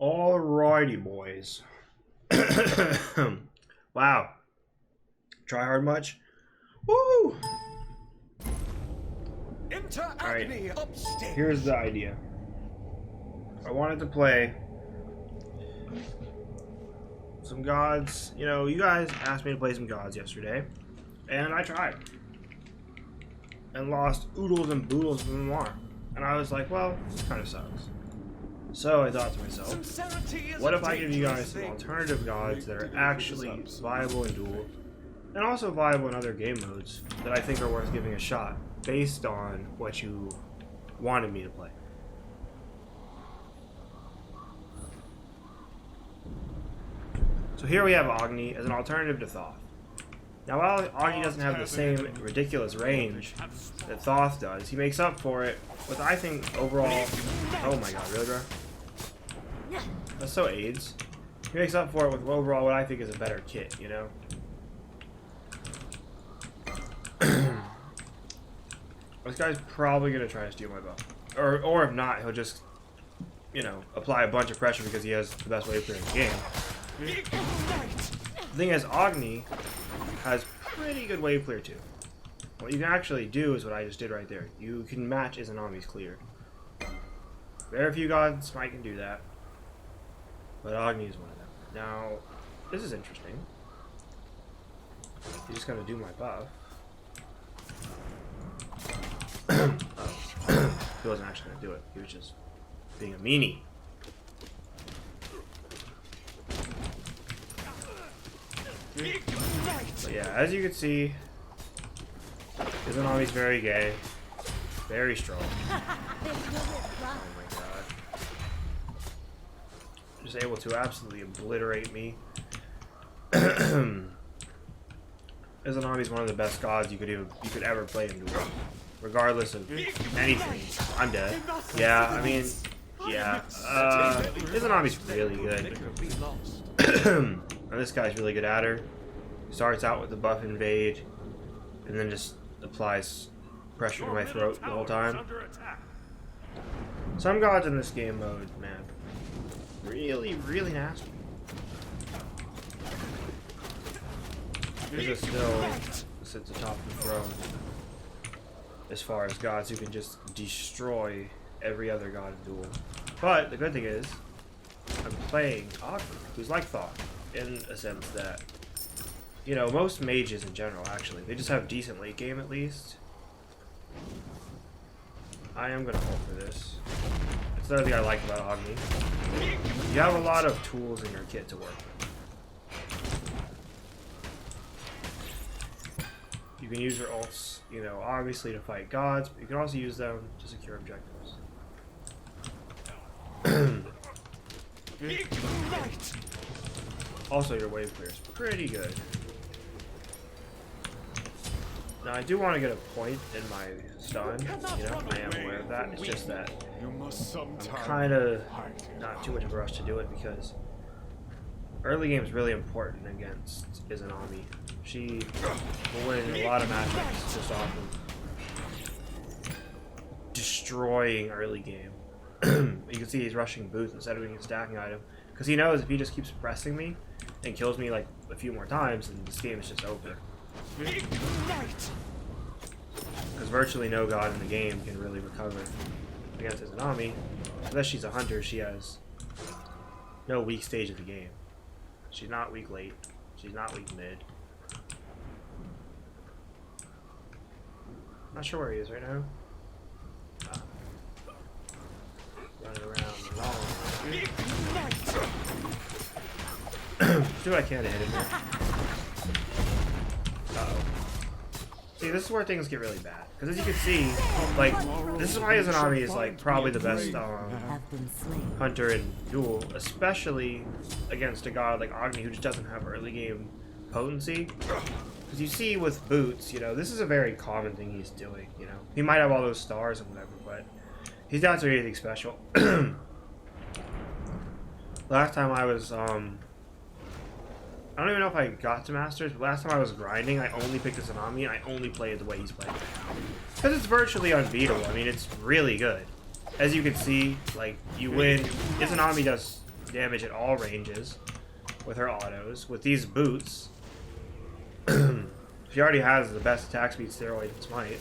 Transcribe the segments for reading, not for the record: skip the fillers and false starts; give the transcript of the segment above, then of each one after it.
Alrighty, boys. Wow. Try hard much? Woo! Alright, here's the idea. I wanted to play some gods. You know, you guys asked me to play some gods yesterday, and I tried. And lost oodles and boodles of them are. And I was like, well, this kind of sucks. So I thought to myself, what if I give you guys some alternative gods that are actually viable in duel, and also viable in other game modes that I think are worth giving a shot, based on what you wanted me to play. So here we have Agni as an alternative to Thoth. Now while Agni doesn't have the same ridiculous range that Thoth does, he makes up for it with, I think, overall... Oh my god, really, bro? That's so AIDS. He makes up for it with overall what I think is a better kit, you know? This guy's probably going to try to steal my buff. Or if not, he'll just, you know, apply a bunch of pressure because he has the best wave clear in the game. The thing is, Agni has pretty good wave clear too. What you can actually do is what I just did right there. You can match Izanami's clear. Very few gods smite can do that, but Agni is one of them. Now, this is interesting. He's just gonna do my buff. Oh. He wasn't actually gonna do it. He was just being a meanie. But yeah, as you can see, Izanami's very gay, very strong. Oh my god. Just able to absolutely obliterate me. Izanami's one of the best gods you could ever play in duel. Regardless of anything. I'm dead. Yeah, I mean, yeah. Izanami's really good. And this guy's really good at her. Starts out with the buff invade, and then just applies pressure to my throat the whole time. Some gods in this game mode, man, really, really nasty. This is still sits atop the throne as far as gods who can just destroy every other god in duel. But the good thing is, I'm playing Agni, who's like Thoth, in a sense that, you know, most mages in general, actually, they just have decent late game at least. I am going to ult for this. It's another thing I like about Agni. You have a lot of tools in your kit to work with. You can use your ults, you know, obviously to fight gods, but you can also use them to secure objectives. Also, your wave clear is pretty good. Now, I do want to get a point in my stun, you know, I am aware of that. It's just that I'm kind of not too much of a rush to do it because early game is really important against Izanami. She will win a lot of matchups just off of destroying early game. You can see he's rushing boots instead of being a stacking item because he knows if he just keeps pressing me and kills me like a few more times, then this game is just over. Because virtually no god in the game can really recover against Izanami. Unless she's a hunter, she has no weak stage of the game. She's not weak late. She's not weak mid. Not sure where he is right now. Running around long. Do what I can to hit him here. Uh-oh. See, this is where things get really bad. Because as you can see, like, this is why Izanami is, like, probably the best hunter in duel, especially against a god like Agni who just doesn't have early game potency. Because you see with boots, you know, this is a very common thing he's doing, you know. He might have all those stars and whatever, but he's not doing anything special. Last time I was, I don't even know if I got to Masters, but last time I was grinding, I only picked Izanami, and I only played the way he's playing. Because it's virtually unbeatable. I mean, it's really good. As you can see, like, you win. Izanami does damage at all ranges with her autos. With these boots, she already has the best attack speed steroid in Smite.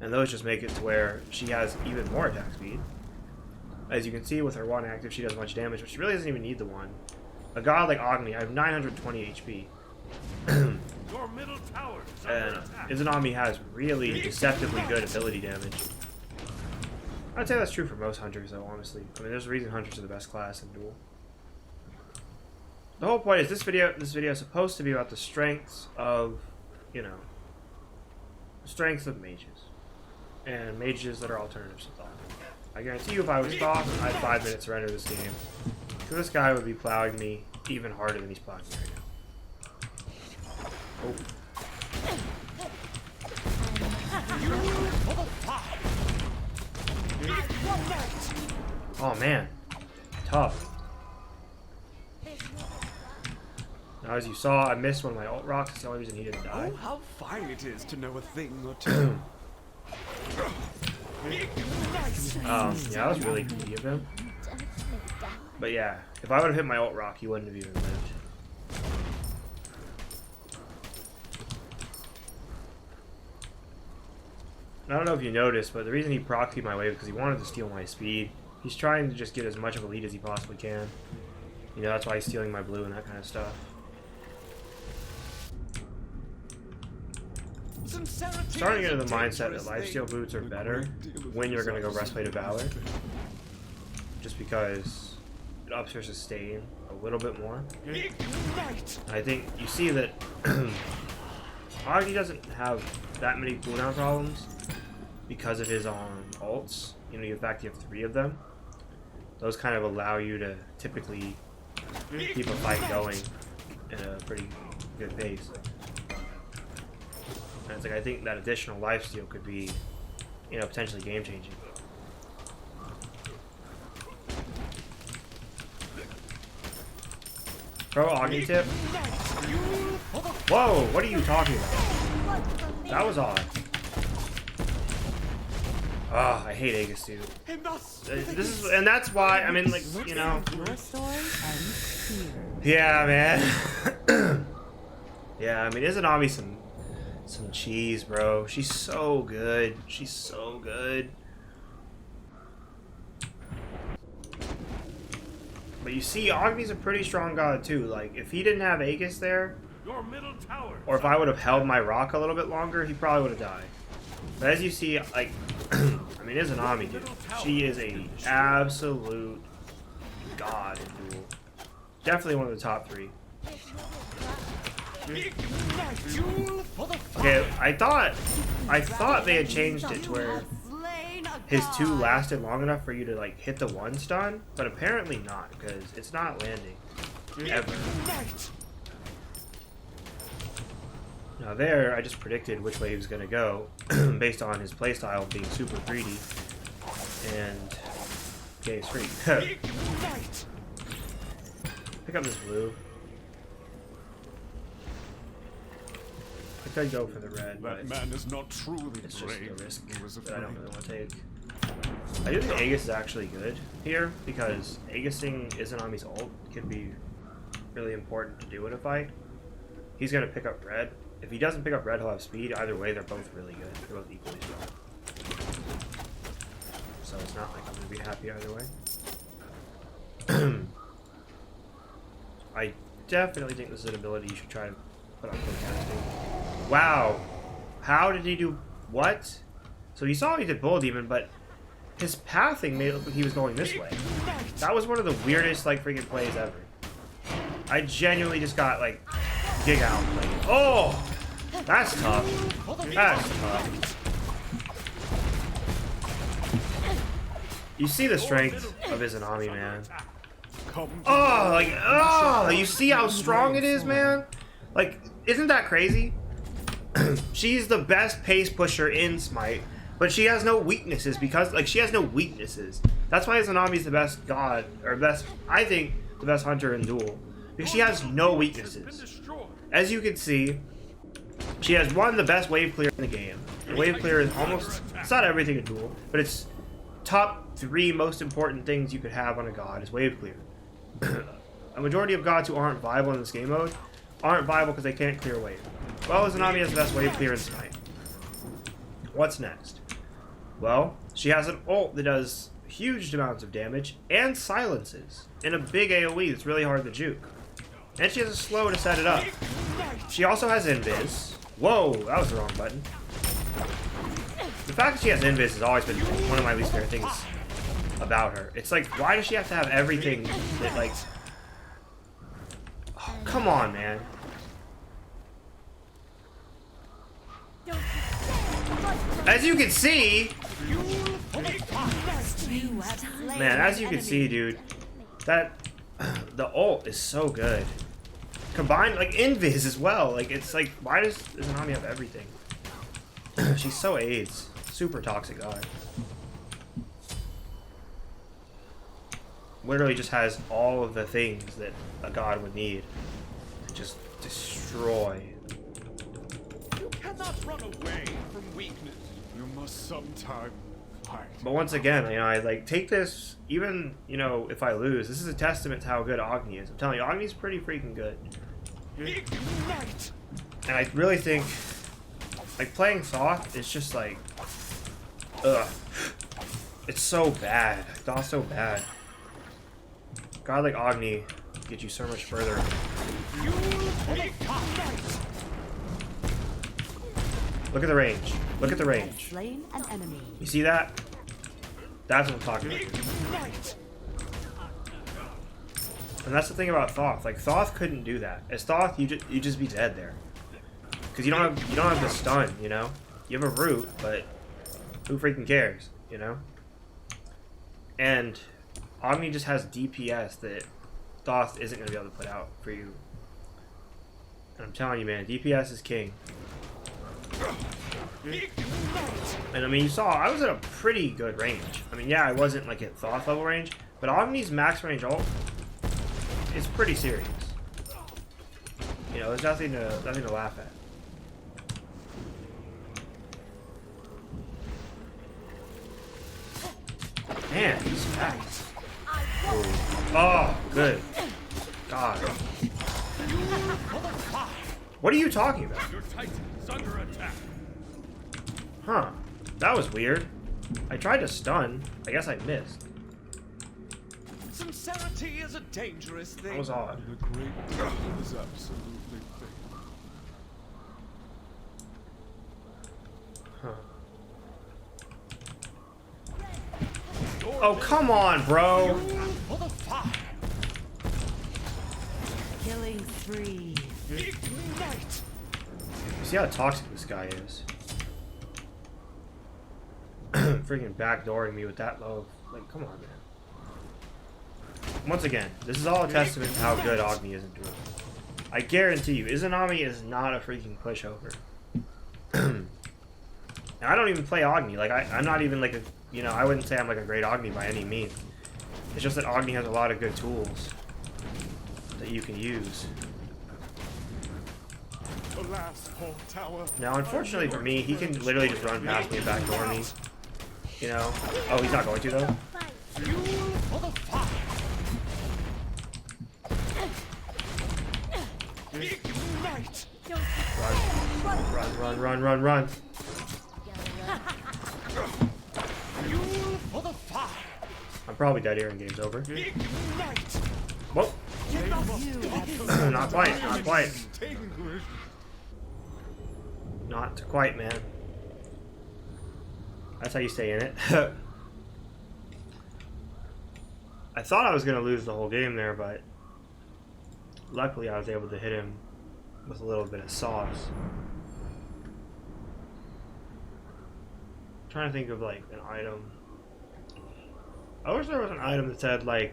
And those just make it to where she has even more attack speed. As you can see with her one active, she does much damage, but she really doesn't even need the one. A god like Agni, I have 920 HP. Your middle tower And Izanami has really deceptively good ability damage. I'd say that's true for most hunters, though, honestly. I mean, there's a reason hunters are the best class in duel. The whole point is this video is supposed to be about the strengths of, you know, the strengths of mages. And mages that are alternatives to Thoth. I guarantee you if I was Thoth, I had 5 minutes to render this game. So this guy would be plowing me even harder than he's plowing me right now. Oh man, tough. Now as you saw, I missed one of my ult rocks. That's the only reason he didn't die. Oh, how fine it is to know a thing or two. Yeah, that was really greedy of him. But yeah, if I would have hit my ult rock, he wouldn't have even lived. I don't know if you noticed, but the reason he proxied my wave is because he wanted to steal my speed. He's trying to just get as much of a lead as he possibly can. You know, that's why he's stealing my blue and that kind of stuff. Starting to get into the mindset that lifesteal boots are better when you're going to go Breastplate of Valor. Just because it ups your sustain a little bit more. I think you see that Agni doesn't have that many cooldown problems because of his ults. You know, in fact, you have 3 of them. Those kind of allow you to typically keep a fight going at a pretty good pace. And it's like, I think that additional lifesteal could be, you know, potentially game-changing. Pro Agni tip? Whoa, what are you talking about? That was odd. Oh, I hate Aegis, dude. And that's why, I mean, like, you know. Yeah, man. Yeah, I mean, Izanami some cheese, bro. She's so good. She's so good. But you see, Agni's a pretty strong god too. Like, if he didn't have Aegis there, or if I would have held my rock a little bit longer, he probably would have died. But as you see, like, I mean, Izanami, dude, she is a absolute god in duel. Definitely one of the top 3. Okay, I thought they had changed it to where his 2 lasted long enough for you to like hit the 1 stun, but apparently not, because it's not landing ever. Now there, I just predicted which way he was gonna go based on his playstyle being super greedy, and okay, it's free. Pick up this blue. I could go for the red, but man is not truly it's just a risk that I don't really want to take. I do think Aegis is actually good here, because Aegising Izanami's ult can be really important to do in a fight. He's going to pick up red. If he doesn't pick up red, he'll have speed. Either way, they're both really good. They're both equally strong. So it's not like I'm going to be happy either way. I definitely think this is an ability you should try to put on quick casting. Wow. How did he do what? So you saw he did Bull Demon, but his pathing made it look like he was going this way. That was one of the weirdest like freaking plays ever. I genuinely just got like gig out played. Oh, that's tough. That's tough. You see the strength of Izanami, man. Oh, like, oh, you see how strong it is, man? Like, isn't that crazy? She's the best pace pusher in Smite, but she has no weaknesses because, like, she has no weaknesses. That's why Izanami's the best god, or best, I think, the best hunter in duel. Because she has no weaknesses. As you can see, she has one of the best wave clear in the game. The wave clear is almost, it's not everything in duel, but it's top 3 most important things you could have on a god is wave clear. A majority of gods who aren't viable in this game mode aren't viable because they can't clear wave. Well, Izanami has the best wave clear in smite. What's next? Well, she has an ult that does huge amounts of damage and silences in a big AoE that's really hard to juke. And she has a slow to set it up. She also has invis. Whoa, that was the wrong button. The fact that she has invis has always been one of my least favorite things about her. It's like, why does she have to have everything that, like... Oh, come on, man. As you can see... Man, as you can see, dude, that... The ult is so good. Combined, like, invis as well. Like, it's like, why does Izanami have everything? She's so AIDS. Super toxic god. Literally just has all of the things that a god would need to just destroy. You cannot run away from weakness. You must sometime fight. But once again, you know, I like take this, even, you know, if I lose, this is a testament to how good Agni is. I'm telling you, Agni's pretty freaking good. Ignite. And I really think, like, playing Thoth is just like, ugh. It's so bad. Thoth's so bad. God like Agni get you so much further. Look at the range. Look at the range. Slain an enemy. You see that? That's what I'm talking about. And that's the thing about Thoth. Like, Thoth couldn't do that. As Thoth, you just be dead there. Because you don't have the stun, you know? You have a root, but who freaking cares, you know? And Agni just has DPS that Thoth isn't going to be able to put out for you. And I'm telling you, man, DPS is king. And I mean, you saw, I was at a pretty good range. I mean, yeah, I wasn't like at Thoth level range, but Agni's max range ult is pretty serious. You know, there's nothing to laugh at. Man, he's fast. Oh, good. God. What are you talking about? Your Titan's under attack. Huh. That was weird. I tried to stun. I guess I missed. Sincerity is a dangerous thing. That was odd. The great battle is absolutely fake. Huh. Oh, come on, bro. For the fire. Killing spree. Ignite. You see how toxic this guy is? Freaking backdooring me with that low. Like, come on, man. Once again, this is all a testament to how good Agni is in duel. I guarantee you, Izanami is not a freaking pushover. And I don't even play Agni. Like, I'm not even like a, you know, I wouldn't say I'm like a great Agni by any means. It's just that Agni has a lot of good tools that you can use. The last whole tower. Now, unfortunately for me, he can literally just run past me and backdoor me. You know? Oh, he's not going to, though? Fuel for the fire. Ignite. Run. Fuel for the fire. I'm probably dead here and game's over. Ignite. Whoa! Not quite, not quite. Not quite, man. That's how you stay in it. I thought I was going to lose the whole game there, but luckily I was able to hit him with a little bit of sauce. I'm trying to think of like an item. I wish there was an item that said like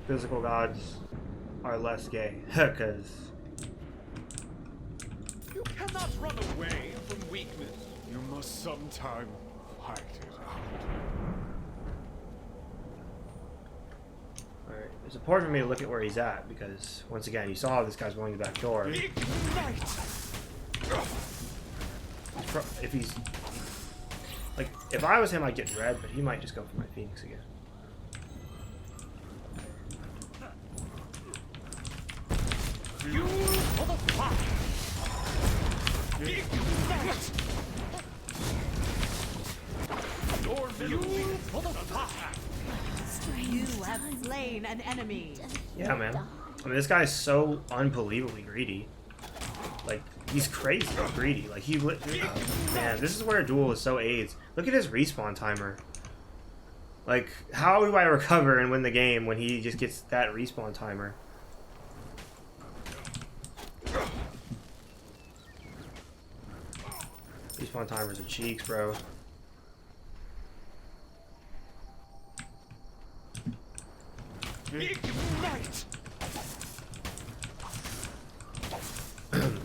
physical gods are less gay, because You cannot run away from weakness. You must sometime fight it out. alright, it's important for me to look at where he's at, because once again, you saw this guy's going to the back door. Ignite. If he's Like, if I was him, I'd get red, but he might just go for my Phoenix again. You for the fight. Your middle for the fight. You have slain an enemy. Yeah, man. I mean, this guy's so unbelievably greedy. Like, he's crazy greedy. Like, man, this is where duel is so AIDS. Look at his respawn timer. Like, how do I recover and win the game when he just gets that respawn timer? Respawn timers are cheeks, bro. Ignite.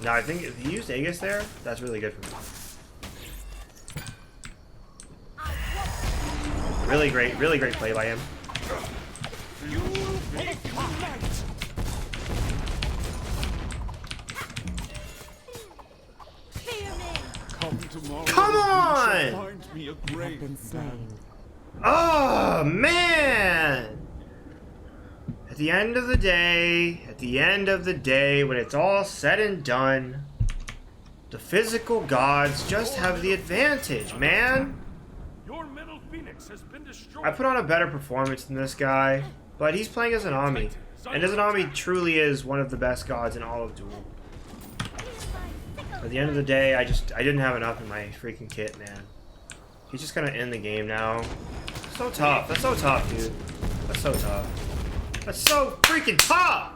Now, I think if he used Aegis there, that's really good for me. Really great play by him. You ignite. Come tomorrow. Come on! You shall find me a Have grave been slain. Oh, man! At the end of the day, when it's all said and done, the physical gods just have the advantage, man! Your middle phoenix has been destroyed. I put on a better performance than this guy, but he's playing Izanami. And Izanami truly is one of the best gods in all of Duel. At the end of the day, I didn't have enough in my freaking kit, man. He's just gonna end the game now. So tough. That's so tough, dude. That's so tough. That's so freaking tough!